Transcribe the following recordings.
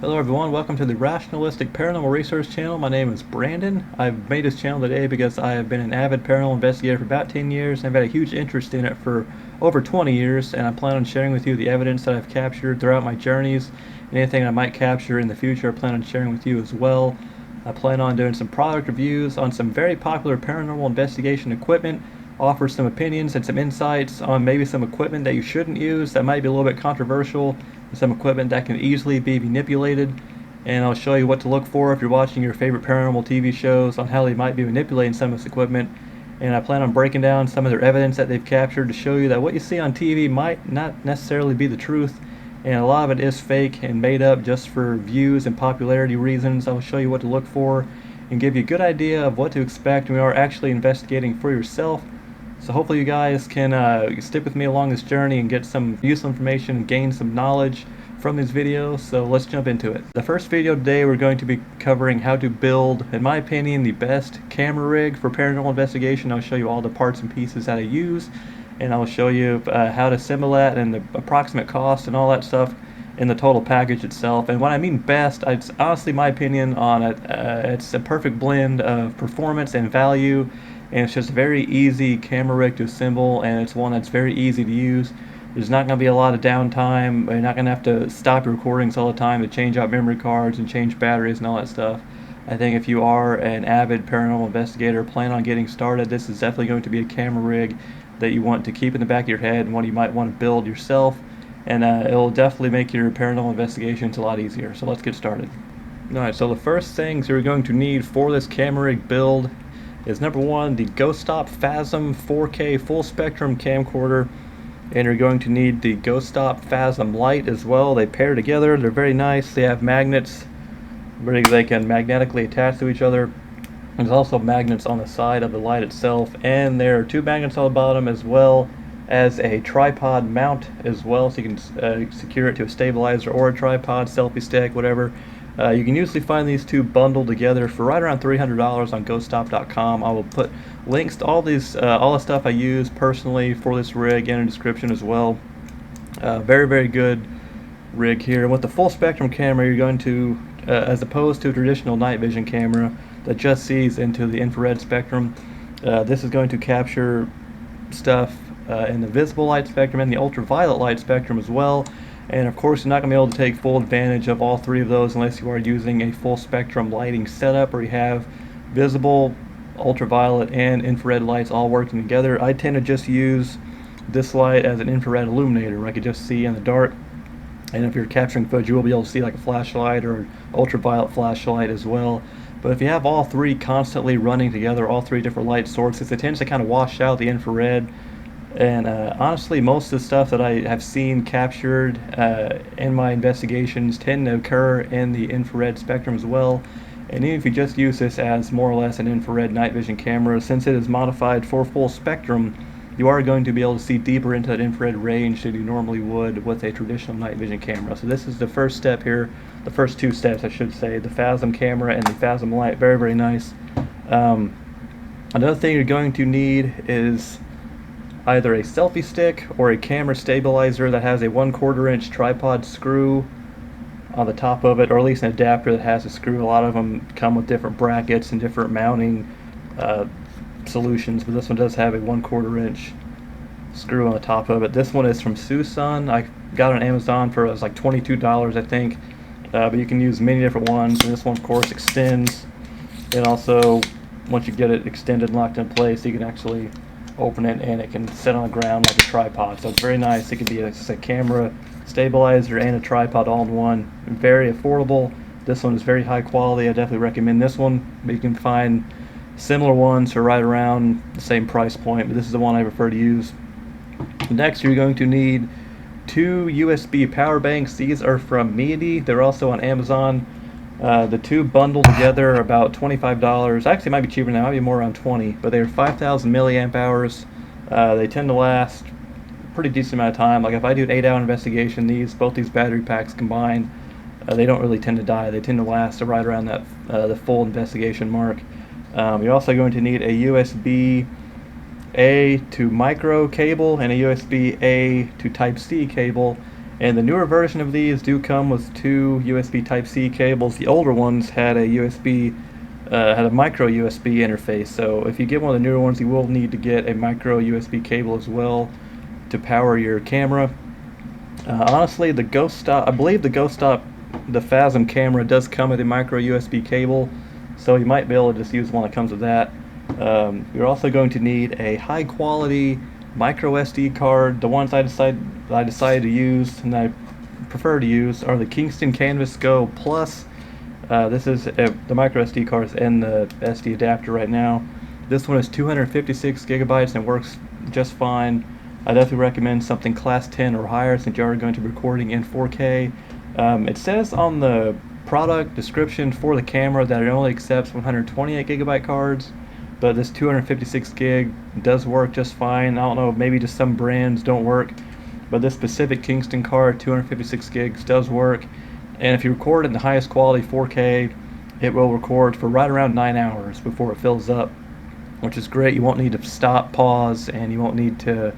Hello everyone, welcome to the Rationalistic Paranormal Research channel. My name is Brandon. I've made this channel today because I have been an avid paranormal investigator for about 10 years and I've had a huge interest in it for over 20 years, and I plan on sharing with you the evidence that I've captured throughout my journeys and anything I might capture in the future I plan on sharing with you as well. I plan on doing some product reviews on some very popular paranormal investigation equipment, offer some opinions and some insights on maybe some equipment that you shouldn't use that might be a little bit controversial, and some equipment that can easily be manipulated. And I'll show you what to look for if you're watching your favorite paranormal TV shows on how they might be manipulating some of this equipment. And I plan on breaking down some of their evidence that they've captured to show you that what you see on TV might not necessarily be the truth, and a lot of it is fake and made up just for views and popularity reasons. I'll show you what to look for and give you a good idea of what to expect when we are actually investigating for yourself. So hopefully you guys can stick with me along this journey and get some useful information and gain some knowledge from these videos. So let's jump into it. The first video today, we're going to be covering how to build, in my opinion, the best camera rig for paranormal investigation. I'll show you all the parts and pieces that I use, and I'll show you how to assemble that and the approximate cost and all that stuff in the total package itself. And when I mean best, it's honestly my opinion on it. It's a perfect blend of performance and value, and it's just a very easy camera rig to assemble, and it's one that's very easy to use. There's not going to be a lot of downtime. You're not going to have to stop your recordings all the time to change out memory cards and change batteries and all that stuff. I think if you are an avid paranormal investigator, plan on getting started, this is definitely going to be a camera rig that you want to keep in the back of your head and one you might want to build yourself, and it'll definitely make your paranormal investigations a lot easier. So let's get started. Alright, so the first things you're going to need for this camera rig build is number one, the GhostStop Phasm 4K full spectrum camcorder, and you're going to need the GhostStop Phasm light as well. They pair together, they're very nice. They have magnets where they can magnetically attach to each other. There's also magnets on the side of the light itself, and there are two magnets on the bottom as well as a tripod mount as well, so you can secure it to a stabilizer or a tripod, selfie stick, whatever. You can usually find these two bundled together for right around $300 on GhostStop.com. I will put links to all the stuff I use personally for this rig in the description as well. Very, very good rig here. And with the full spectrum camera, you're going to, as opposed to a traditional night vision camera that just sees into the infrared spectrum, this is going to capture stuff in the visible light spectrum and the ultraviolet light spectrum as well. And of course, you're not going to be able to take full advantage of all three of those unless you are using a full spectrum lighting setup where you have visible, ultraviolet, and infrared lights all working together. I tend to just use this light as an infrared illuminator where I could just see in the dark. And if you're capturing footage, you will be able to see like a flashlight or ultraviolet flashlight as well. But if you have all three constantly running together, all three different light sources, it tends to kind of wash out the infrared. And honestly, most of the stuff that I have seen captured in my investigations tend to occur in the infrared spectrum as well. And even if you just use this as more or less an infrared night vision camera, since it is modified for full spectrum, you are going to be able to see deeper into that infrared range than you normally would with a traditional night vision camera. So this is the first step here, the first two steps I should say, the Phasm camera and the Phasm light. Very, very nice. Another thing you're going to need is either a selfie stick or a camera stabilizer that has a 1/4 inch tripod screw on the top of it, or at least an adapter that has a screw. A lot of them come with different brackets and different mounting solutions, but this one does have a 1/4 inch screw on the top of it. This one is from SOONSUN. I got it on Amazon for, it was like $22 I think, but you can use many different ones, and this one of course extends, and also once you get it extended and locked in place, you can actually open it and it can sit on the ground like a tripod. So it's very nice. It can be a camera stabilizer and a tripod all in one. Very affordable. This one is very high quality. I definitely recommend this one, but you can find similar ones for right around the same price point, but this is the one I prefer to use. Next, you're going to need two USB power banks. These are from Miady. They're also on Amazon. The two bundled together are about $25. Actually, it might be cheaper now. It might be more around $20, but they're 5,000 milliamp hours. They tend to last a pretty decent amount of time. Like if I do an 8-hour investigation, both these battery packs combined, they don't really tend to die. They tend to last right around that the full investigation mark. You're also going to need a USB-A to micro cable and a USB-A to Type-C cable. And the newer version of these do come with two USB Type-C cables. The older ones had a had a micro USB interface. So if you get one of the newer ones, you will need to get a micro USB cable as well to power your camera. Honestly, the GhostStop, I believe the GhostStop, the Phasm camera does come with a micro USB cable, so you might be able to just use one that comes with that. You're also going to need a high quality micro SD card. The ones I decided to use and I prefer to use are the Kingston Canvas Go Plus. This is the micro SD cards and the SD adapter right now. This one is 256 gigabytes and works just fine. I definitely recommend something class 10 or higher since you are going to be recording in 4K. It says on the product description for the camera that it only accepts 128 gigabyte cards, but this 256 gig does work just fine. I don't know, maybe just some brands don't work, but this specific Kingston card, 256 gigs, does work. And if you record in the highest quality 4K, it will record for right around 9 hours before it fills up, which is great. You won't need to stop, pause, and you won't need to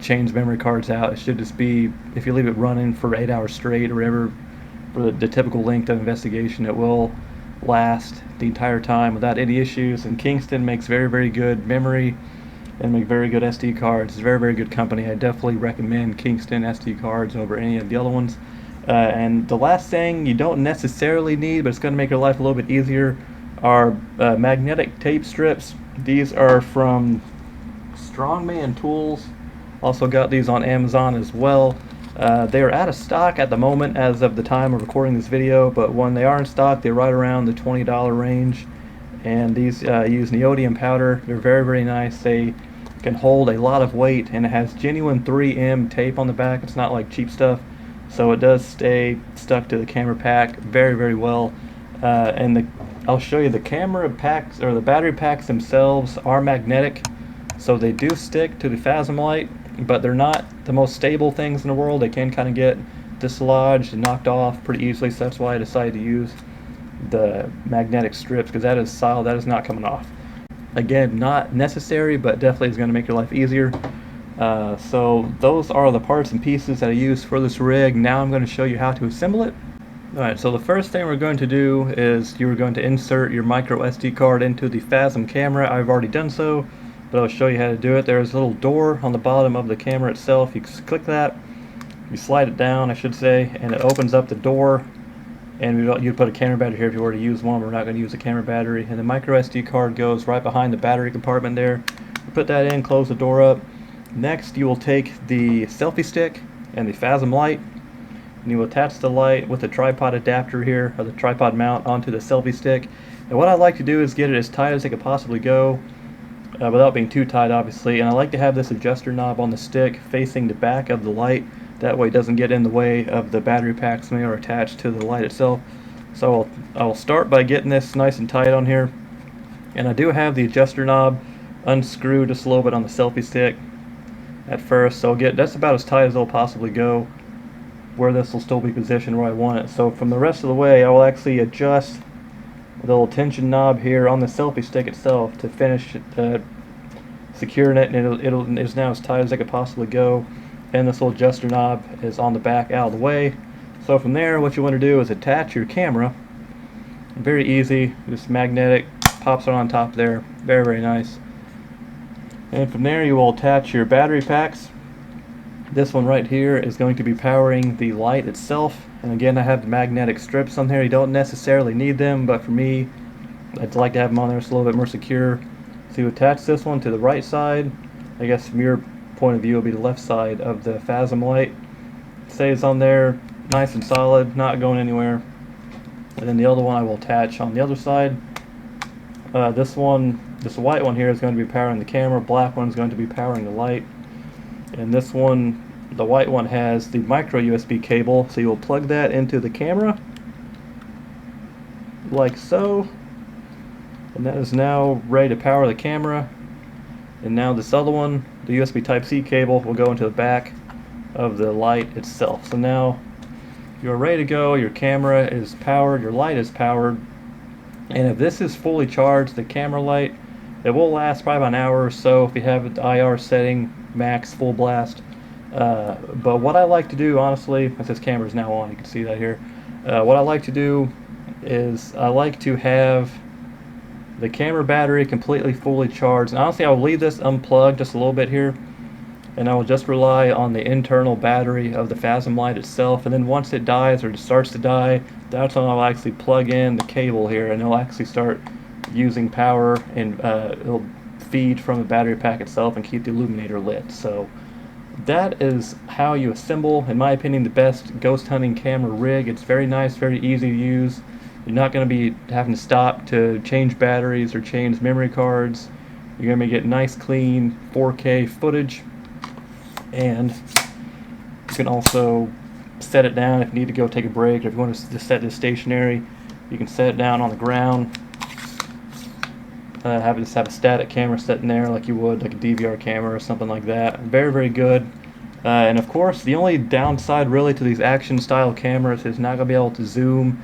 change memory cards out. It should just be, if you leave it running for 8 hours straight or whatever, for the typical length of investigation, it will last the entire time without any issues. And Kingston makes very, very good memory and make very good SD cards. It's a very, very good company. I definitely recommend Kingston SD cards over any of the other ones. And the last thing you don't necessarily need, but it's going to make your life a little bit easier, are magnetic tape strips. These are from Strongman Tools. Also got these on Amazon as well. They are out of stock at the moment as of the time of recording this video, but when they are in stock, they're right around the $20 range. And these use neodymium powder. They're very, very nice. They can hold a lot of weight, and it has genuine 3M tape on the back. It's not like cheap stuff, so it does stay stuck to the camera pack very, very well. I'll show you the camera packs, or the battery packs themselves are magnetic, so they do stick to the Phasm light, but they're not the most stable things in the world. They can kind of get dislodged and knocked off pretty easily, so that's why I decided to use the magnetic strips, because that is solid, that is not coming off. Again, not necessary, but definitely is going to make your life easier. So those are the parts and pieces that I use for this rig. Now I'm going to show you how to assemble it. Alright, so the first thing we're going to do is you're going to insert your micro SD card into the Phasm camera. I've already done so, but I'll show you how to do it. There's a little door on the bottom of the camera itself. You click that, you slide it down, I should say, and it opens up the door. And you'd put a camera battery here if you were to use one. We're not going to use a camera battery. And the micro SD card goes right behind the battery compartment there. You put that in, close the door up. Next, you will take the selfie stick and the Phasm light, and you will attach the light with the tripod adapter here, or the tripod mount, onto the selfie stick. And what I like to do is get it as tight as it could possibly go, without being too tight, obviously. And I like to have this adjuster knob on the stick facing the back of the light. That way it doesn't get in the way of the battery packs when they are attached to the light itself. So I'll start by getting this nice and tight on here. And I do have the adjuster knob unscrewed just a little bit on the selfie stick at first. So that's about as tight as it'll possibly go, where this will still be positioned where I want it. So from the rest of the way, I will actually adjust the little tension knob here on the selfie stick itself to finish securing it, and it's now as tight as I could possibly go. And this little adjuster knob is on the back out of the way. So from there, what you want to do is attach your camera. Very easy, just magnetic, pops it on top there. Very, very nice. And from there, you will attach your battery packs. This one right here is going to be powering the light itself. And again, I have the magnetic strips on here. You don't necessarily need them, but for me, I'd like to have them on there. It's a little bit more secure. So you attach this one to the right side. I guess from your point of view will be the left side of the Phasm light. It stays on there nice and solid, not going anywhere. And then the other one I will attach on the other side. This white one here is going to be powering the camera, black one is going to be powering the light. And this one, the white one, has the micro USB cable, so you'll plug that into the camera like so, and that is now ready to power the camera. And now this other one, the USB Type-C cable, will go into the back of the light itself. So now you're ready to go, your camera is powered, your light is powered, and if this is fully charged, the camera light, it will last probably about an hour or so if you have it the IR setting max full blast. But what I like to do, honestly, as this camera is now on, you can see that here. What I like to do is I like to have the camera battery completely fully charged. And honestly, I'll leave this unplugged just a little bit here, and I will just rely on the internal battery of the Phasm light itself. And then once it dies or starts to die, that's when I'll actually plug in the cable here, and it'll actually start using power, and it'll feed from the battery pack itself and keep the illuminator lit. So that is how you assemble, in my opinion, the best ghost hunting camera rig. It's very nice, very easy to use. You're not going to be having to stop to change batteries or change memory cards. You're going to get nice, clean 4K footage, and you can also set it down if you need to go take a break, or if you want to just set this stationary, you can set it down on the ground. Have a static camera sitting there like you would like a DVR camera or something like that. Very, very good. And of course, the only downside really to these action style cameras is not going to be able to zoom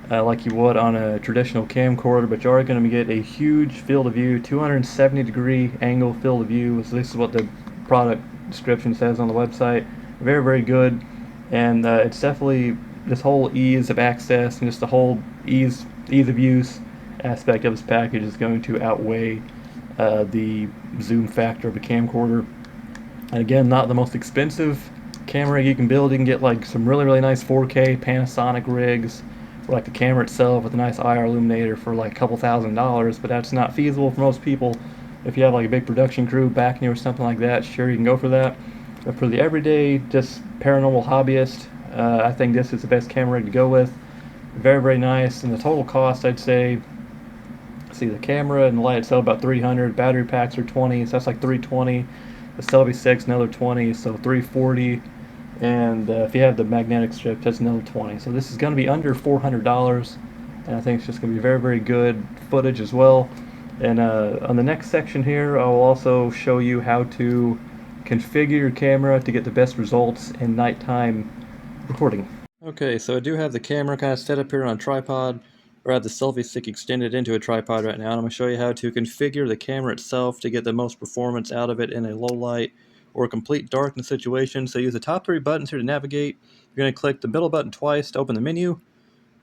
like you would on a traditional camcorder, but you are going to get a huge field of view, 270-degree angle field of view. So this is what the product description says on the website. Very, very good. And it's definitely this whole ease of access and just the whole ease of use aspect of this package is going to outweigh the zoom factor of a camcorder. And again, not the most expensive camera you can build. You can get like some really, really nice 4K Panasonic rigs, or like the camera itself with a nice IR illuminator for like a couple $1,000s, but that's not feasible for most people. If you have like a big production crew backing you or something like that, sure, you can go for that. But for the everyday, just paranormal hobbyist, I think this is the best camera rig to go with. Very, very nice. And the total cost, I'd say, see, the camera and the light itself about 300. Battery packs are 20, so that's like 320. The Selfie 6, another 20, so 340. And if you have the magnetic strip, that's another 20. So this is going to be under $400, and I think it's just going to be very, very good footage as well. And on the next section here, I'll also show you how to configure your camera to get the best results in nighttime recording. Okay, so I do have the camera kind of set up here on a tripod, or I have the selfie stick extended into a tripod right now, and I'm going to show you how to configure the camera itself to get the most performance out of it in a low light or complete darkness situation. So use the top three buttons here to navigate. You're going to click the middle button twice to open the menu,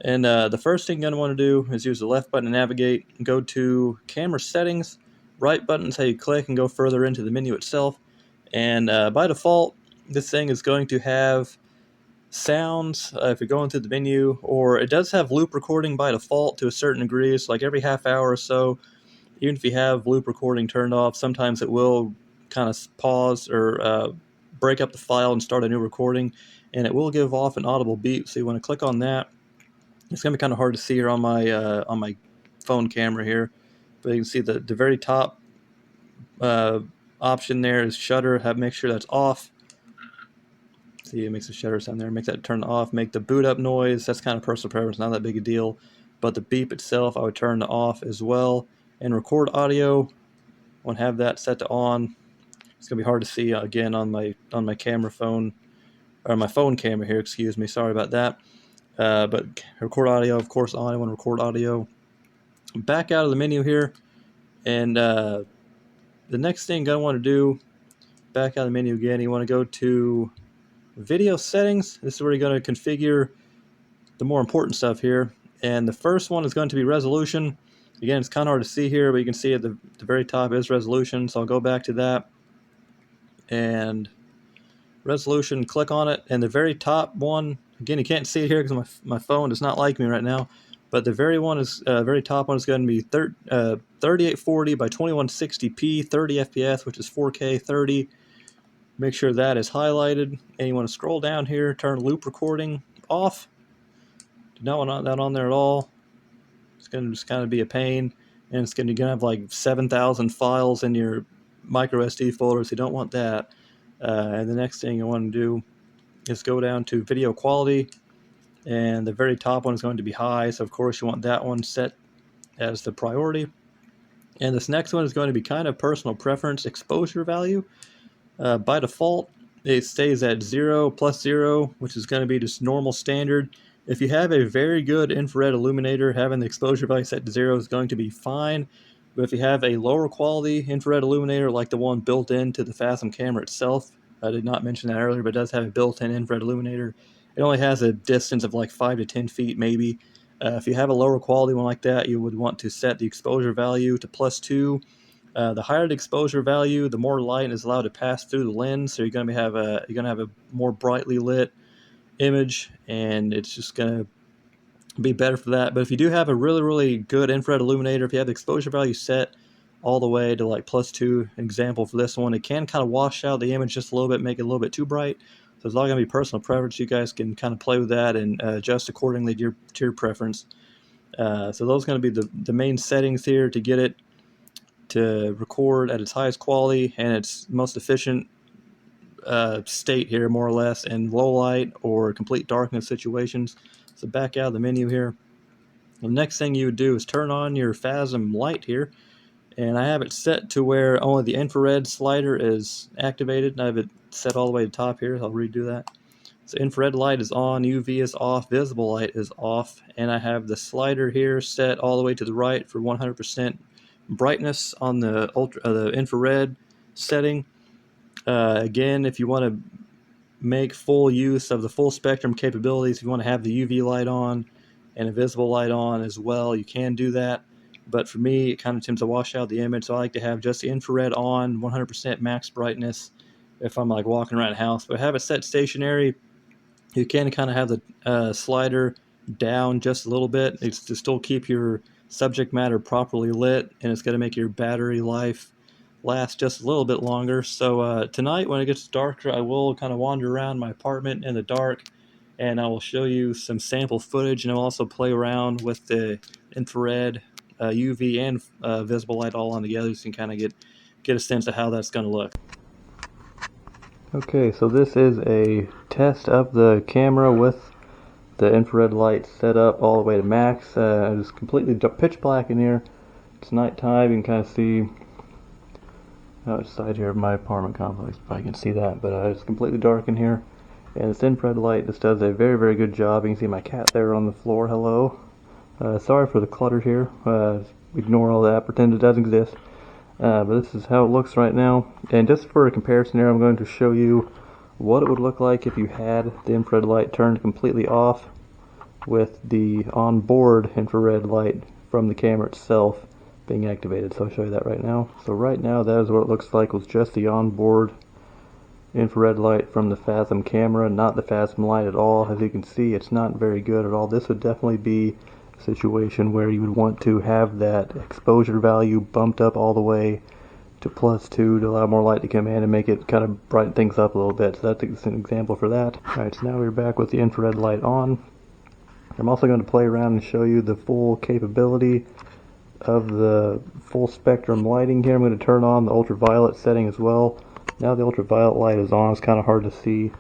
and the first thing you're going to want to do is use the left button to navigate and go to camera settings. Right button is how you click and go further into the menu itself. And by default, this thing is going to have sounds if you're going through the menu, or it does have loop recording by default to a certain degree. So like every half hour or so, even if you have loop recording turned off, sometimes it will kind of pause or break up the file and start a new recording, and it will give off an audible beep. So you want to click on that. It's going to be kind of hard to see here on my phone camera here, but you can see the very top option there is shutter. Make sure that's off. See, it makes the shutter sound there. Make that turn off. Make the boot up noise. That's kind of personal preference, not that big a deal. But the beep itself, I would turn to off as well. And record audio, I want to have that set to on. It's gonna be hard to see again on my camera phone, or my phone camera here. Excuse me. Sorry about that. But record audio, of course, on. I want to record audio. Back out of the menu here, and the next thing I want to do, back out of the menu again. You want to go to video settings. This is where you're going to configure the more important stuff here. And the first one is going to be resolution. Again, it's kind of hard to see here, but you can see at the very top is resolution. So I'll go back to that. And resolution, click on it. And the very top one, again, you can't see it here because my phone does not like me right now. But the very top one is going to be 3840 by 2160p, 30 FPS, which is 4K 30. Make sure that is highlighted, and you want to scroll down here, turn loop recording off. Do not want that on there at all. It's going to just kind of be a pain, and it's going to have like 7,000 files in your microSD folder, so you don't want that. And the next thing you want to do is go down to video quality, and the very top one is going to be high, so of course you want that one set as the priority. And this next one is going to be kind of personal preference, exposure value. By default, it stays at 0 plus 0, which is going to be just normal standard. If you have a very good infrared illuminator, having the exposure value set to 0 is going to be fine. But if you have a lower quality infrared illuminator like the one built into the Phasm camera itself, I did not mention that earlier, but it does have a built-in infrared illuminator. It only has a distance of like 5 to 10 feet maybe. If you have a lower quality one like that, you would want to set the exposure value to +2. The higher the exposure value, the more light is allowed to pass through the lens. So you're going to have a more brightly lit image, and it's just going to be better for that. But if you do have a really good infrared illuminator, if you have the exposure value set all the way to like +2, example for this one, it can kind of wash out the image just a little bit, make it a little bit too bright. So it's all going to be personal preference. You guys can kind of play with that and adjust accordingly to your preference. So those are going to be the main settings here to get it to record at its highest quality and its most efficient state here, more or less, in low light or complete darkness situations. So back out of the menu here. The next thing you would do is turn on your Phasm light here, and I have it set to where only the infrared slider is activated. I have it set all the way to the top here. I'll redo that. So infrared light is on, UV is off, visible light is off, and I have the slider here set all the way to the right for 100% brightness on the infrared setting. Again, if you want to make full use of the full spectrum capabilities, if you want to have the UV light on and a visible light on as well, you can do that. But for me, it kind of tends to wash out the image, so I like to have just the infrared on, 100% max brightness if I'm like walking around the house. But have it set stationary. You can kind of have the slider down just a little bit. It's to still keep your subject matter properly lit, and it's going to make your battery life last just a little bit longer. So tonight, when it gets darker, I will kind of wander around my apartment in the dark, and I will show you some sample footage, and I'll also play around with the infrared, UV, and visible light all on together, so you can kind of get a sense of how that's going to look. Okay, so this is a test of the camera with the infrared light set up all the way to max. It's completely pitch black in here. It's nighttime. You can kind of see outside here of my apartment complex, if I can see that, but it's completely dark in here. And this infrared light just does a very good job. You can see my cat there on the floor. Hello. Sorry for the clutter here. Ignore all that. Pretend it doesn't exist. But this is how it looks right now. And just for a comparison here, I'm going to show you what it would look like if you had the infrared light turned completely off with the onboard infrared light from the camera itself being activated. So I'll show you that right now. So right now, that is what it looks like with just the onboard infrared light from the Phasm camera, not the Phasm light at all. As you can see, it's not very good at all. This would definitely be a situation where you would want to have that exposure value bumped up all the way to +2 to allow more light to come in and make it kind of brighten things up a little bit. So that's an example for that. Alright, so now we're back with the infrared light on. I'm also going to play around and show you the full capability of the full spectrum lighting here. I'm going to turn on the ultraviolet setting as well. Now the ultraviolet light is on. It's kind of hard to see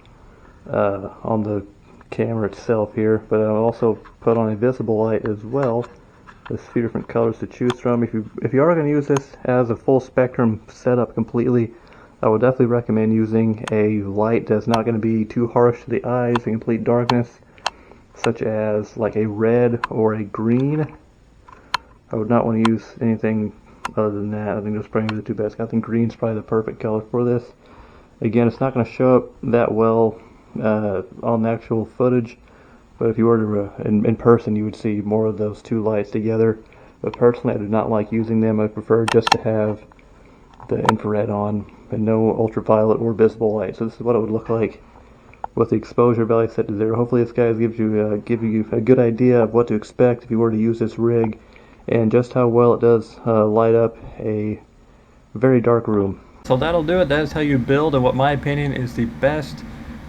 on the camera itself here, but I'll also put on a visible light as well. There's a few different colors to choose from. If you are going to use this as a full spectrum setup completely, I would definitely recommend using a light that's not going to be too harsh to the eyes in complete darkness, such as like a red or a green. I would not want to use anything other than that. I think those probably the two best. I think green's probably the perfect color for this. Again, it's not going to show up that well on the actual footage, but if you were to in person, you would see more of those two lights together. But personally, I do not like using them. I prefer just to have the infrared on and no ultraviolet or visible light. So this is what it would look like with the exposure value set to 0. Hopefully this guys give you a good idea of what to expect if you were to use this rig, and just how well it does light up a very dark room. So that'll do it. That is how you build, and what my opinion is the best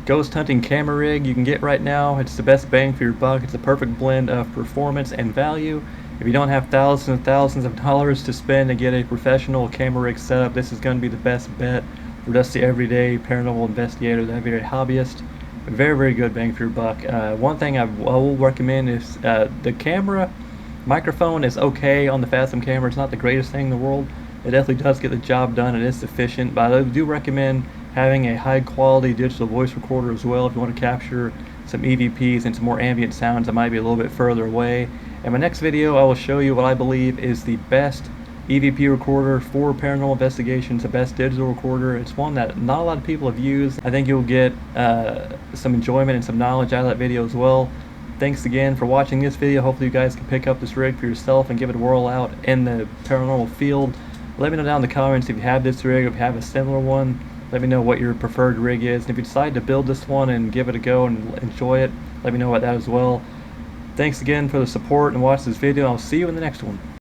ghost hunting camera rig you can get right now. It's the best bang for your buck. It's a perfect blend of performance and value. If you don't have thousands and thousands of dollars to spend to get a professional camera rig set up, this is going to be the best bet for just the everyday paranormal investigator, the everyday hobbyist. Very good bang for your buck. One thing I will recommend is the camera microphone is okay on the Phasm camera. It's not the greatest thing in the world. It definitely does get the job done. It is sufficient, but I do recommend having a high quality digital voice recorder as well if you want to capture some EVPs and some more ambient sounds that might be a little bit further away. In my next video, I will show you what I believe is the best EVP recorder for paranormal investigations, the best digital recorder. It's one that not a lot of people have used. I think you'll get some enjoyment and some knowledge out of that video as well. Thanks again for watching this video. Hopefully you guys can pick up this rig for yourself and give it a whirl out in the paranormal field. Let me know down in the comments if you have this rig, if you have a similar one. Let me know what your preferred rig is. And if you decide to build this one and give it a go and enjoy it, let me know about that as well. Thanks again for the support and watch this video. I'll see you in the next one.